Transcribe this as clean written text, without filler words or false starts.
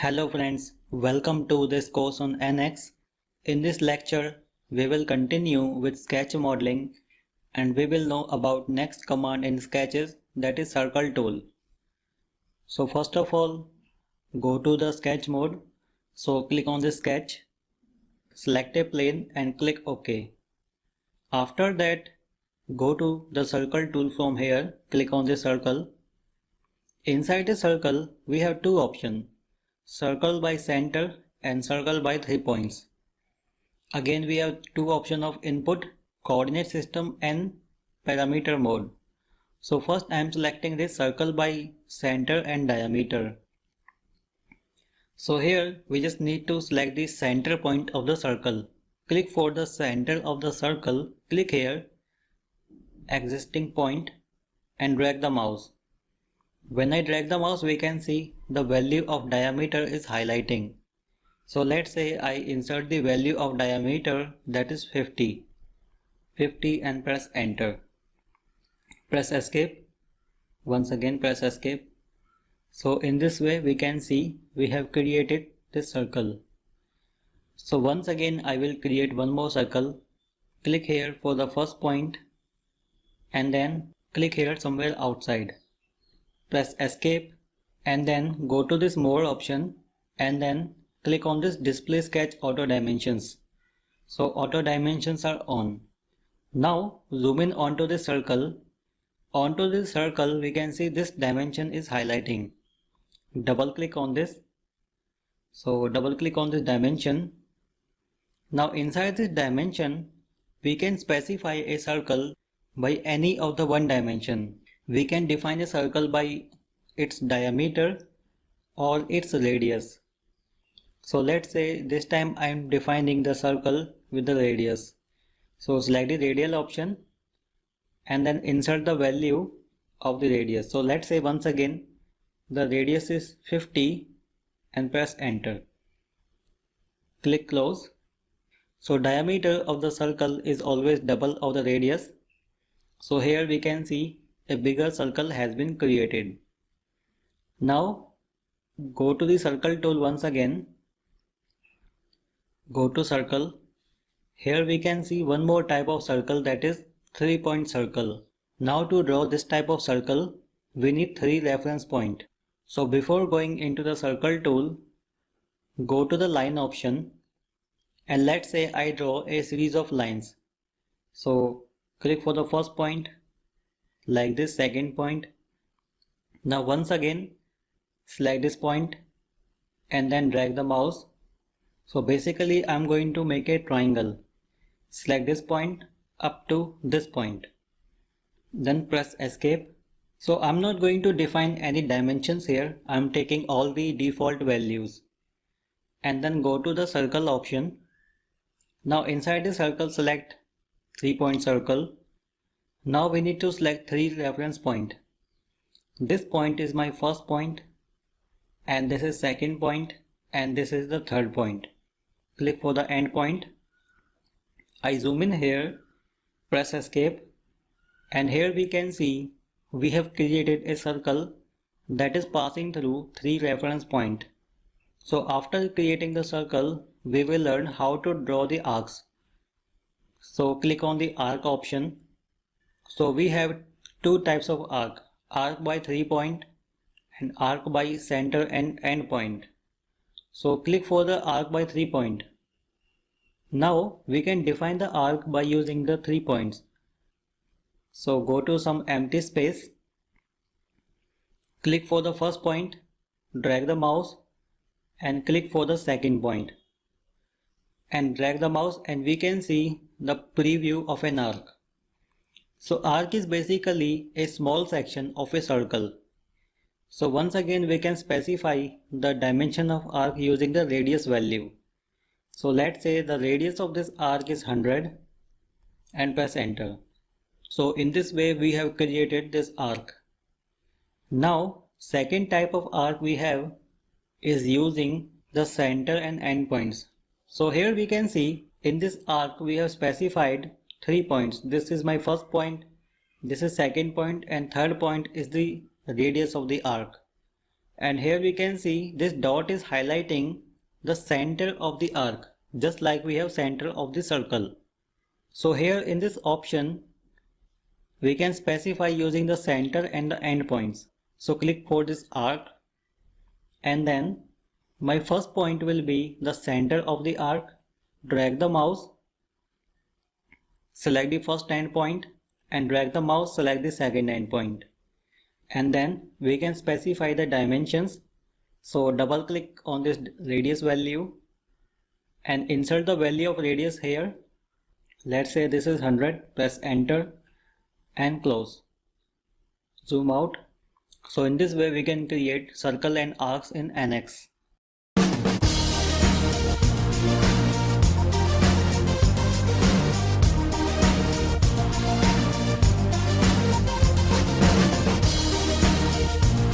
Hello friends, welcome to this course on NX. In this lecture, we will continue with sketch modeling and we will know about next command in sketches, that is circle tool. So first of all, go to the sketch mode. So click on the sketch, select a plane and click OK. After that, go to the circle tool from here, click on the circle. Inside the circle, we have two options. Circle by center and circle by 3 points. Again we have two options of input, coordinate system and parameter mode. So first I am selecting this circle by center and diameter. So here we just need to select the center point of the circle. Click for the center of the circle, click here, existing point and drag the mouse. When I drag the mouse, we can see the value of diameter is highlighting. So let's say I insert the value of diameter, that is 50 and press enter. Press escape. Once again press escape. So in this way we can see we have created this circle. So once again I will create one more circle. Click here for the first point and then click here somewhere outside. Press escape and then go to this more option and then click on this display sketch auto dimensions. So auto dimensions are on. Now zoom in onto this circle. Onto this circle we can see this dimension is highlighting. Double click on this. So double click on this dimension. Now inside this dimension we can specify a circle by any of the one dimension. We can define a circle by its diameter or its radius. So let's say this time I am defining the circle with the radius. So select the radial option and then insert the value of the radius. So let's say once again the radius is 50 and press enter. Click close. So diameter of the circle is always double of the radius. So here we can see a bigger circle has been created. Now go to the circle tool once again. Go to circle. Here we can see one more type of circle, that is 3-point circle. Now to draw this type of circle we need 3 reference points. So before going into the circle tool, go to the line option and let's say I draw a series of lines. So click for the first point, like this, second point. Now once again select this point and then drag the mouse. So basically I'm going to make a triangle. Select this point up to this point. Then press escape. So I'm not going to define any dimensions here. I'm taking all the default values. And then go to the circle option. Now inside the circle select 3-point circle. Now we need to select 3 reference points. This point is my first point and this is second point and this is the third point. Click for the end point. I zoom in here, press escape and here we can see we have created a circle that is passing through 3 reference points. So after creating the circle we will learn how to draw the arcs. So click on the arc option. So we have two types of arc by 3 point and arc by center and end point. So click for the arc by 3 point. Now we can define the arc by using the 3 points. So go to some empty space, click for the first point, drag the mouse and click for the second point and drag the mouse and we can see the preview of an arc. So arc is basically a small section of a circle. So once again we can specify the dimension of arc using the radius value. So let's say the radius of this arc is 100 and press enter. So in this way we have created this arc. Now second type of arc we have is using the center and end points. So here we can see in this arc we have specified 3 points. This is my first point, this is second point and third point is the radius of the arc. And here we can see this dot is highlighting the center of the arc, just like we have center of the circle. So here in this option we can specify using the center and the end points. So click for this arc, and then my first point will be the center of the arc. Drag the mouse, select the first endpoint, and drag the mouse, select the second endpoint. And then we can specify the dimensions. So double click on this radius value and insert the value of radius here. Let's say this is 100, press enter and close. Zoom out. So in this way we can create circle and arcs in NX.